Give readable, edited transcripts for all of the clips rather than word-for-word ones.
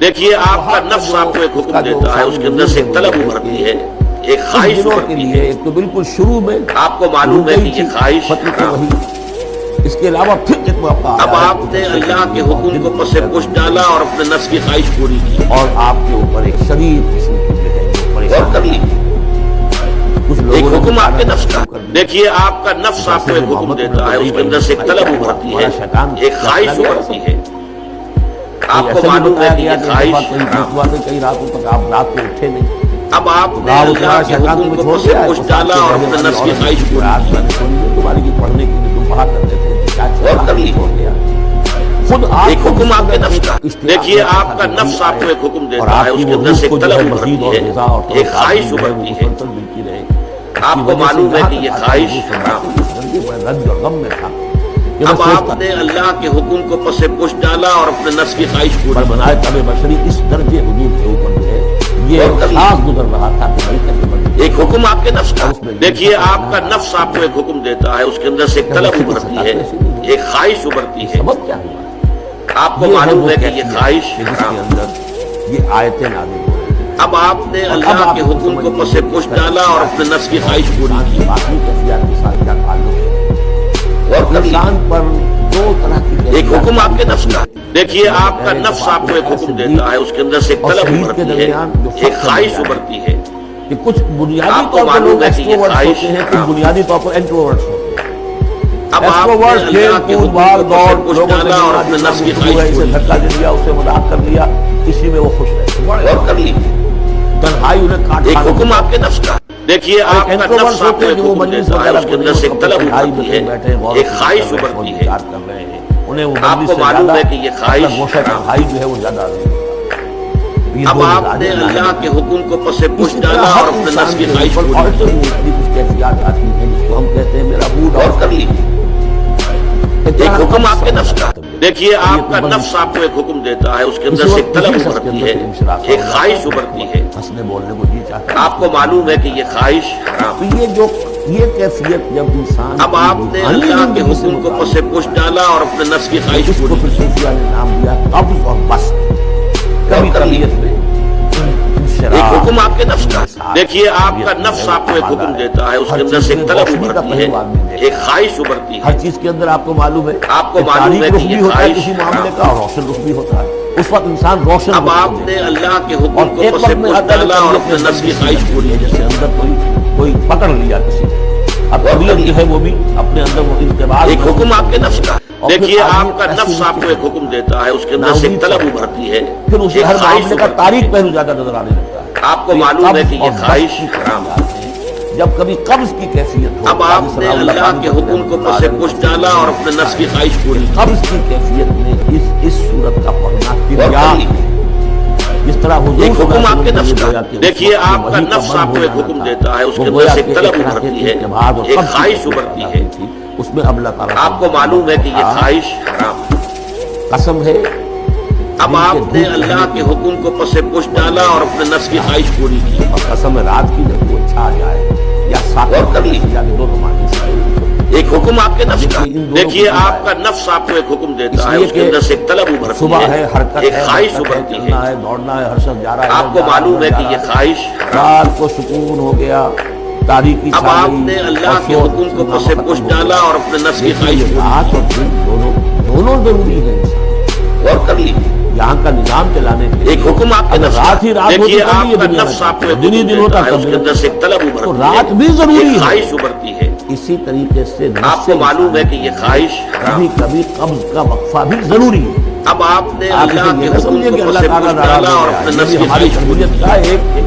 دیکھیے آپ کا نفس آپ کو ایک حکم دیتا ہے، اس کے اندر سے ایک طلب ابھرتی ہے، ایک خواہش کے ابھرتی لیے ہے۔ ایک تو بالکل شروع میں آپ کو معلوم ہے کہ یہ خواہش، وہی اس کے علاوہ پھر ایک موقع اب آیا ہے آپ نے اللہ کے حکم کو پس پش ڈالا اور اپنے نفس کی خواہش پوری کی، اور آپ کے اوپر ایک شدید قسم کی جو ہے وہ اور پریشانی تکلیف، کچھ ایک لوگوں نے حکم آپ کے بتانا نفس کا۔ شروع کر دیا۔ دیکھیے آپ کا نفس آپ کو ایک حکم دیتا ہے، اس کے اندر سے ایک طلب ابھرتی ہے، ایک خواہش ابھرتی ہے۔ آپ کو معلوم ہے کہ یہ خواہش، کئی راتوں تک آپ رات کو اٹھے نہیں، اب آپ نے اللہ کے حکم کو پس پش ڈالا اور اپنے نفس کی خواہش پوری کی، تمہاری کی پڑھنے کے لیے تم پڑھا کرتے تھے، اور تکلیف، خود ایک حکم آپ کے نفس کا۔ دیکھیے آپ کا نفس آپ کو ایک حکم دیتا ہے، اس کے اندر سے ایک طلب ابھرتی ہے، ایک خواہش ابھرتی ہے۔ آپ کو معلوم ہے کہ یہ خواہش، رنج اور غم میں تھا۔ اب آپ نے اللہ کے حکم کو پس پش ڈالا اور اپنے نفس کی خواہش پوری کی۔ بنائے طب بشری اس درجے حدود کے اوپر جو ہے یہ احساس گزر رہا تھا کہ بھائی کیسے بڑھ ایک حکم آپ کے نفس کا۔ دیکھیے آپ کا نفس آپ کو ایک حکم دیتا ہے، اس کے اندر سے ایک طلب ابھرتی ہے، ایک خواہش ابھرتی ہے۔ سبب کیا ہوا؟ آپ کو معلوم ہے کہ یہ خواہش، جس کے اندر یہ آیتیں نازل ہو رہی ہیں۔ اب آپ نے اللہ کے حکم کو پس پش ڈالا اور اپنے نفس کی خواہش پوری کی، باقی کیفیات کے ساتھ کیا تعلق ہے؟ اور تکلیف، انسان پر دو طرح کی ایک حکم آپ کے نفس کا۔ دیکھیے آپ کا نفس آپ کو ایک حکم دیتا ہے، اس کے اندر سے ایک طلب ابھرتی ہے، ایک خواہش ابھرتی ہے۔ کہ کچھ بنیادی آپ کو طور پر معلوم لوگ ہے کہ یہ ایکسٹروورٹس خواہش، ہوتے ہیں، کچھ بنیادی طور پر انٹروورٹس ہوتے ہیں۔ اب آپ نے ایکسٹروورٹس اللہ کھیل کے کود حکم بھاگ کو دوڑ پس پش لوگوں سے ڈالا اور ملنا اپنے جلنا نفس کی گفتگو ہے، خواہش اسے پوری دھکا دے دیا، اسے مذاق کر لیا، اسی میں وہ خوش رہتے ہیں۔ اور تکلیف، تنہائی انہیں کاٹ ایک کھانا حکم آپ کے نفس کا۔ دیکھیے آپ کا نفس آپ کو ایک حکم دیتا ہے، اس کے اندر سے ایک طلب ابھرتی ہے، ایک خواہش ابھرتی ہے۔ آپ کو معلوم ہے کہ یہ خواہش، تنہائی جو ہے وہ زیادہ اب آپ نے اللہ کے حکم کو پس پش ڈالا اور اپنے نفس کی خواہش پوری کی، کچھ کیفیات آتی ہیں جس کو ہم کہتے ہیں میرا موڈ اور آف۔ تکلیف، ایک حکم آپ کے نفس کا۔ دیکھیے آپ کا نفس آپ کو ایک حکم دیتا ہے، اس کے اندر سے ایک طلب ابھرتی ہے، ایک خواہش ابھرتی ہے۔ ہنسنے بولنے کو جی چاہتا ہے۔ آپ کو معلوم ہے کہ یہ خواہش، تو یہ کیفیت جب انسان اب آپ نے اللہ کے حکم کو پس پش ڈالا اور اپنے نفس کی خواہش اس کو پوری پھر کی، صوفیہ نے نام دیا قبض اور بسط۔ کبھی طبیعت میں ایک حکم آپ کے نفس کا۔ دیکھیے آپ کا نفس آپ کو ایک حکم دیتا ہے، اس کے اندر سے ایک طلب ابھرتی ہے، ایک خواہش ابھرتی ہے۔ ہر چیز کے اندر آپ کو معلوم ہے آپ کو کہ معلوم ہے تاریک کہ رخ بھی یہ ہوتا ہے خواہش، کسی معاملے کا اور روشن رخ بھی ہوتا ہے۔ اس وقت انسان روشن اب رخ آپ کو نے دیکھتا ہے۔ اللہ کے اور حکم کو ایک پس وقت میں پش آتا ہے ڈالا اور اپنے طبیعت نفس کی خواہش پوری ہے، کی۔ جیسے اندر کوئی پکڑ لیا کسی نے۔ اب طبیعت جو ہے وہ بھی اپنے اندر وہ انتباہ ایک حکم آپ کے نفس کا۔ دیکھیے آپ کا نفس آپ کو ایک حکم دیتا ہے، اس کے اندر سے ایک طلب ابھرتی ہے، پھر اسے ایک ہر خواہش معاملے کا ابھرتی تاریخ ہے۔ پہلو زیادہ نظر آنے لگتا ہے۔ آپ کو معلوم ہے کہ یہ خواہش، جب کبھی قبض کی کیفیت ہو، اب آپ نے اللہ کے حکم کو پس پش ڈالا اور اپنے نفس کی خواہش پوری کی، قبض کی کیفیت میں اس صورت کا پڑھنا تریاق ہے۔ جس طرح حضور ایک حکم آپ کے نفس صلی اللہ کا۔ علیہ وسلم دیکھیے اس وقت آپ کا وحی نفس بند آپ کو ہو ایک جانا حکم تھا، دیتا ہے، اس وہ کے اندر گویا سے ایک کہ طلب طرح ابھرتی کے ہے، اعتماد اور ایک قبض کی خواہش کیفیت ابھرتی پیدا ہے۔ ہوئی تھی۔ اس میں اب اللہ تعالیٰ آپ کو معلوم ہے کہ یہ خواہش، قسم ہے اب آپ نے اللہ کے حکم کو پس پش ڈالا اور اپنے نفس کی خواہش پوری کی، اور قسم رات کی جب وہ چھا جائے یا ساتھ اور تکلیف، دونوں معنی سے ایک حکم آپ کے نفس کا۔ دیکھیے آپ کا نفس آپ کو ایک حکم دیتا ہے، اس کے اندر سے ایک طلب ابھرتی صبح ہے، ہے، حرکت ایک ہے، خواہش ابھرتی ہے۔ چلنا ہے، دوڑنا ہے، ہر شخص جا رہا ہے۔ آپ کو معلوم ہے کہ یہ خواہش، رات کو سکون ہو گیا، تاریکی اب آپ نے اللہ کے حکم کو پس پش ڈالا اور اپنے نفس کی خواہش پوری رات اور دن دونوں ضروری ہے انسان کی، اور تکلیف، یہاں کا نظام چلانے کے لیے۔ ایک حکم آپ کے اگر نفس کا۔ رات ہی رات ہوتی دیکھیے تب آپ یہ کا دنیا نفس میں آپ کو ایک دن ہی حکم دن دیتا ہوتا ہے، اس کے اندر سے ایک طلب تو ابھرتی رات ہے، بھی ضروری ایک ہے۔ خواہش ابھرتی ہے۔ اسی طریقے سے آپ کو معلوم ہے کہ یہ خواہش، کبھی کبھی قبض کا وقفہ بھی ضروری ہے۔ اب آپ نے آپ اللہ اسے کے یہ نہ حکم سمجھے کو کہ پس اللہ تعالیٰ پش ناراض ڈالا ہو اور گیا، اپنے یہ نفس بھی کی ہماری خواہش پوری تربیت کی، کا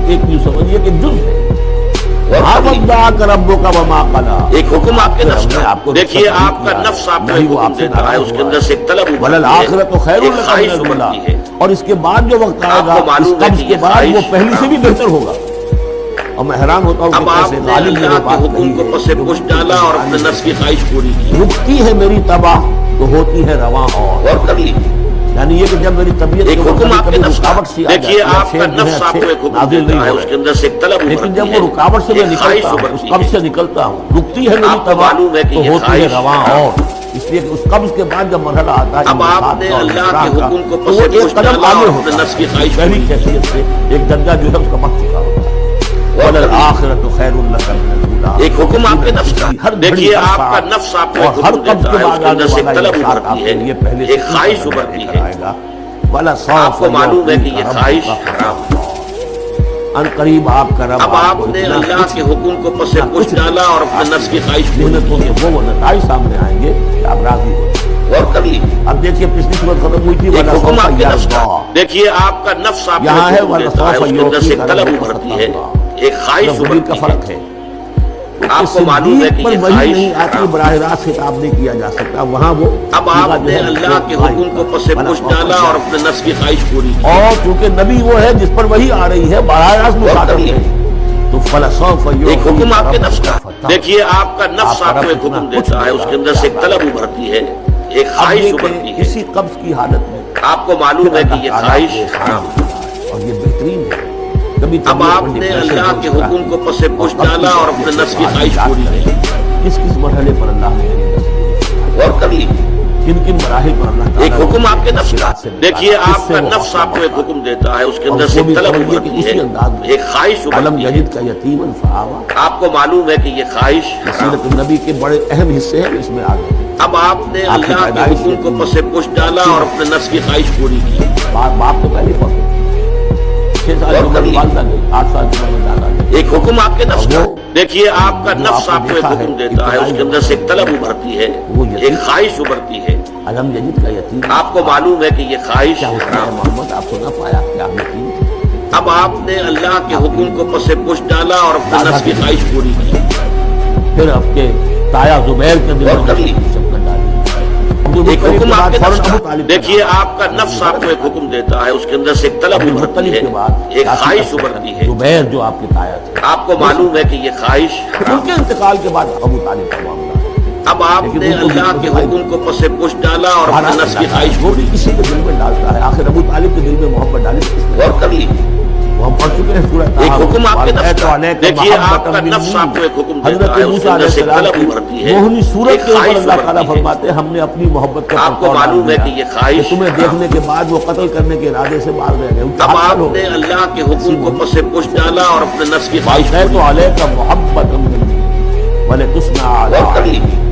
ایک یوں سمجھیے کہ جز ہے۔ اور آپ تکلیف، ابدا کا ربوں کا وما قلا، ایک حکم آپ کے نفس ہم نے کا۔ آپ کو دیکھیے رخصت آپ کا نہیں کیا نفس آپ کو نہیں ایک وہ حکم آپ سے دیتا ہے، ناراض اس کے ہوا اندر سے ایک طلب ابھرتی ہے، وللآخرۃ خیر ایک لک خواہش من الأولیٰ، ابھرتی ہے۔ اور اس کے بعد جو وقت آئے آپ گا کو اس معلوم ہے قبض کہ کے یہ بعد وہ خواہش، پہلی سے بھی بہتر ہوگا۔ اور میں حیران ہوتا ہوں اب کہ آپ کیسے نے غالب نے اللہ وہ کے بات حکم کہی کو ہے پس جو پش ڈالا اور اپنے نفس کی خواہش پوری کی، رکتی ہے میری تباہ تو ہوتی ہے رواں اور تکلیف، یعنی یہ کہ جب میری طبیعت ایک کے اوپر حکم آپ کے کبھی نفس کا۔ رکاوٹ سی آ جاتی دیکھیے ہے، آپ کا شیر جو ہے نفس آپ کو اچھے ایک حکم نازل دیتا نہیں ہے، ہو اس کے رہے، اندر سے ایک طلب لیکن ابھرتی جب ہے، وہ رکاوٹ سے میں ایک خواہش نکلتا ہوں، اس ابھرتی قبض ہے۔ سے نکلتا ہوں، رکتی ہے میری آپ کو تباہ معلوم ہے کہ تو یہ ہوتی ہے خواہش، رواں اور اس لیے کہ اس قبض کے بعد جب مرحلہ آتا ہے اب آپ نے اللہ کے حکم کو تو وہ پس ایک پشت قدم ڈالا آگے اور ہوتا اپنے نفس کی خواہش پہلی پوری کی۔ کیفیت سے ایک درجہ جو ہے اس کا مت چکا ہوتا ہے وَلَلْآخِرَةُ خَيْرٌ لَكَ مِنَ الْأُولَىٰ۔ ایک حکم آپ کے نفس کا، ہر گھڑی، دیکھیے ہر آپ کا ساتھ نفس آپ کو اور ایک ہر حکم قبض دیتا کے ہے، بعد اس کے اندر آنے سے ایک والا طلب انسان ابھرتی آپ ہے، کے لیے پہلے سے ایک خواہش ابھرتی ہے۔ آئے گا وَلَسَوْفَ آپ کو معلوم ہے کہ یہ يُعْطِيكَ خواہش رَبُّكَ حرام ہے۔ ان قریب آپ کا رب اب آپ نے اللہ کے حکم کو پس پشت ڈالا اور اپنے نفس کی خواہش پوری محنتوں کے وہ نتائج سامنے آئیں گے کہ آپ راضی ہو جائیں۔ اور کبھی اب دیکھیے پچھلی صورت ختم ہوئی تھی ایک حکم آپ کے نفس کا، وَلَسَوْفَ دیکھیے آپ کا نفس آپ کو یہاں ہے ایک حکم دیتا ہے، اس کے اندر سے ایک طلب ابھرتی ہے، ایک خواہش ضمیر کا ابھرتی فرق ہے۔ ہے آپ کو معلوم ہے کہ پر یہ وہی خواہش نہیں آتی، براہ راست خطاب نہیں کیا جا سکتا، وہاں وہ اب آپ نے اللہ کے حکم کو پس پشت ڈالا اور اپنے نفس کی خواہش پوری کی۔ اور چونکہ نبی وہ ہے جس پر وہی آ رہی ہے، براہ راست مخاطب ہے، تو فَلَسَوْفَ ایک حکم آپ کے نفس کا، يُعْطِيكَ دیکھیے آپ کا نفس آپ کو ایک حکم دیتا ہے، اس کے اندر سے ایک طلب ابھرتی ہے، ایک خواہش ابھرتی ہے۔ اسی قبض کی حالت میں آپ کو معلوم ہے کہ یہ خواہش حرام ہے۔ اور یہ بہترین ہے۔ کبھی اب آپ نے اللہ کے حکم کو پس پشت ڈالا اور اپنے نفس کی خواہش پوری کی۔ کس کس مرحلے پر اللہ نے میری نفس اور کبھی کن کن مراحل پر اللہ تعالیٰ ایک حکم آپ کے نفس کا، سے نکالا، دیکھیے اس آپ سے کا وہ نفس آپ کو ایک حکم دیتا ہے، اس کے اور اندر اس سے کو بھی ایک طلب سمجھیے کہ ابھرتی اسی ہے، انداز میں ایک خواہش علم ابھرتی ہے۔ یجد کا یتیماً فآویٰ۔ آپ کو معلوم ہے کہ یہ خواہش حرام ہے۔ سیرت النبی کے بڑے اہم حصے ہیں اس میں آ گئے۔ اب آپ نے آپ کی اللہ کے پیدائش حکم کو کی پس پشت ڈالا اور اپنے نفس کی خواہش پوری کی۔ باپ تو پہلے پڑھتے 6 سال کی عمر میں والدہ گئی، 8 سال کی عمر میں دادا گئی۔ ایک حکم آپ کے نفس کا، اور وہ دیکھیے آپ کا جو نفس آپ آپ نے کو ایک دیکھا ہے، حکم دیتا ہے، اس کے اندر سے ایک طلب ابھرتی ہے، وہ یتیم ایک خواہش ابھرتی ہے۔ علم یجد کا یتیم۔ آپ کو معلوم ہے کہ یہ خواہش کیا اس نے حرام ہے۔ محمد آپ کو نہ پایا کہ آپ یتیم تھے؟ اب آپ نے اللہ کے حکم کو پس پشت ڈالا اور اپنے دادا نفس کی کی خواہش پوری کی۔ پھر آپ کے تایا زبیر کے دل اور میں کبھی شفقت ڈالی۔ ایک حکم آپ کے نفس کا، ابو طالب دیکھیے آپ کا نفس آپ کو ایک حکم دیتا ہے، اس کے اندر سے ایک طلب ابھرتی مختلف ہے، کے بعد ایک خواہش ابھرتی ہے۔ زبیر جو آپ کے تایا تھے، آپ کو معلوم ہے کہ یہ خواہش ان حرام کے ہے۔ انتقال کے بعد ابو طالب کا معاملہ ہے۔ اب آپ لیکن نے ان کو بھی اللہ کے خواہش حکم کو پس پشت ڈالا اور اپنے بہرحال نفس کی اللہ خواہش وہ پوری بھی کی۔ کسی کے دل میں ڈالتا ہے۔ آخر ابو طالب کے دل میں محبت ڈالی کس نے؟ اور کبھی وہ ہم پڑھ چکے ہیں سورہ ایک طٰہٰ۔ حکم آپ کے نفس کا، علیک دیکھیے آپ محبۃ کا نفس منی۔ آپ کو ایک حکم حضرت دیتا ہے، اس موسیٰ کے اندر علیہ سے ایک السلام طلب کی ابھرتی ہے، موہنی صورت ایک کے اوپر خواہش اللہ تعالیٰ ابھرتی ہے۔ فرماتے ہیں ہم نے اپنی محبت کا آپ کو پرتو ڈال معلوم ہے دیا کہ یہ خواہش کہ تمہیں دیکھنے کے بعد وہ قتل کرنے کے ارادے سے باہر رہ گئے۔ ان کا اب حق آپ ہو نے اللہ کے حکم کو پس پشت ڈالا اور اپنے نفس کی خواہش ہے پوری تو علیک محبت منی ولتصنع علی اور کبھی عینی۔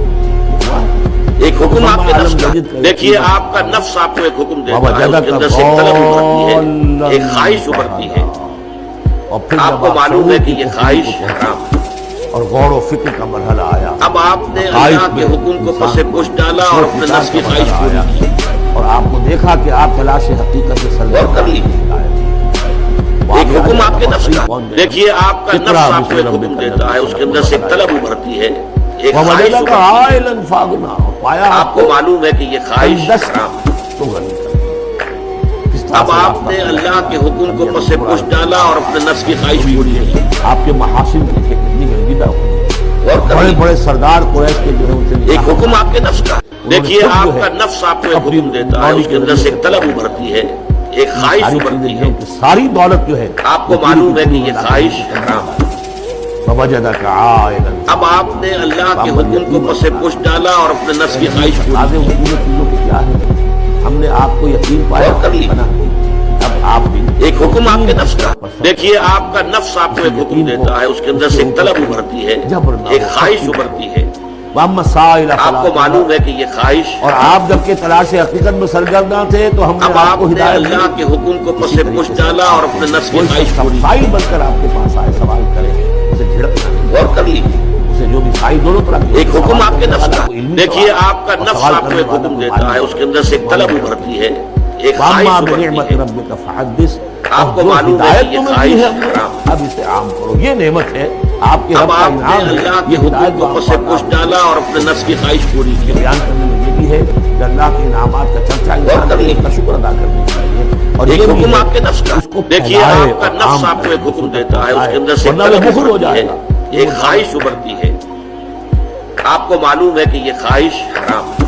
ایک حکم آپ کے نفس کا، دیکھیے آپ کا نفس آپ کو ایک حکم دیتا ہے، اس کے اندر سے ایک طلب ابھرتی ہے، ایک خواہش ابھرتی ہے۔ اور پھر آپ جب کو معلوم ہے شعور کہ کی یہ تحقیق خواہش کو پہنچے حرام ہے۔ اور غور و فکر کا مرحلہ آیا، اب آپ نے اللہ کے حکم کو پس پشت ڈالا اور اپنے نفس کی خواہش پوری کی۔ اور آپ کو دیکھا کہ آپ تلاش حقیقت سے اور کبھی ایک حکم آپ کے نفس کا، دیکھیے آپ کا نفس آپ کو ایک حکم دیتا ہے، اس کے اندر سے ایک طلب ابھرتی ہے، ایک خواہش ابھرتی ہے۔ عائلا فاغنا، پایا آپ کو معلوم ہے کہ یہ خواہش حرام ہے۔ تو غنی کر دیا۔ کس طرح اب سے آپ نے اللہ کے حکم کو پس پشت ڈالا اور اپنے نفس کی خواہش پوری کی۔ آپ کے محاسن دیکھے کتنی گنجیدہ ہوئی، اور بڑے کبھی بڑے سردار قریش کے جو ہے ان سے ایک نکاح حکم آپ کے نفس کا، دیکھیے خود جو آپ ہے کا نفس آپ کو ایک اپنی حکم دیتا ہے، اس کے اندر سے ایک طلب ابھرتی ہے، ایک خواہش ساری ابھرتی چیزیں ہے۔ جو کہ ساری دولت جو ہے آپ کو معلوم ہے کہ یہ خواہش حرام ہے۔ فوجدک عائلا۔ اب آپ نے اللہ کے حکم کو پس پشت ڈالا اور اپنے نفس کی خواہش پوری آگے کی۔ ان چیزوں کی کیا ہے؟ ہم نے آپ کو یقین پایا اور کبھی بنا دی۔ اب آپ بھی ایک حکم آپ کے نفس کا، دیکھیے آپ کا نفس آپ کو ایک حکم دیتا ہے، اس کے اندر سے ایک طلب ابھرتی ہے، ایک خواہش ابھرتی ہے۔ وَأَمَّا السَّائِلَ آپ کو فَلَا معلوم ہے کہ یہ خواہش، اور آپ جب کہ تلاش حقیقت میں سرگرداں تھے تو ہم نے اب آپ آپ کو نے ہدایت اللہ دی۔ کے حکم کو پس اسی طریقے پشت سے ڈالا اور اپنے نفس کی کوئی خواہش شخص پوری کی۔ سائل بن کر آپ کے پاس آئے، سوال کرے، اسے جھڑکنا نہیں، اور کبھی اسے جو بھی سائل دونوں طرح کے ایک حکم سوال آپ کے کرنے نفس والا کا، کو علمی دیکھیے سوال آپ کا اور نفس سوال آپ کو کرنے ایک والا حکم کو دیتا ہے، معلوم اس کے اندر سے ایک طلب ابھرتی ہے، ایک وَأَمَّا خواہش ابھرتی بِنِعْمَةِ ہے۔ رَبِّكَ فَحَدِّثْ، آپ کو اور جو معلوم ہے ہدایت کہ یہ تمہیں خواہش دی ہے ہم نے، حرام ہے۔ اب اسے عام کرو، یہ نعمت ہے آپ کے اب رب کا آپ نے انعام اللہ ہے، کے یہ ہدایت حکم جو کو آپ پس کو پشت عطا ڈالا اور اپنے نفس کی خواہش پوری کی۔ یہ بیان کرنے میں یہ بھی ہے کہ اللہ کے انعامات کا چرچا انسان کبھی کا شکر ادا کرنے کے لیے، اور ایک یہ بھی حکم ہے آپ کے نفس کا، اس کو دیکھیے پھیلائے آپ کا اور نفس عام آپ کو ایک کرے، حکم اس کو دیتا ہے، اس کے اندر سے ایک ورنہ وہ طلب بخل ہو ابھرتی جائے ہے، گا۔ ایک خواہش ابھرتی ہے۔ آپ کو معلوم ہے کہ یہ خواہش حرام ہے۔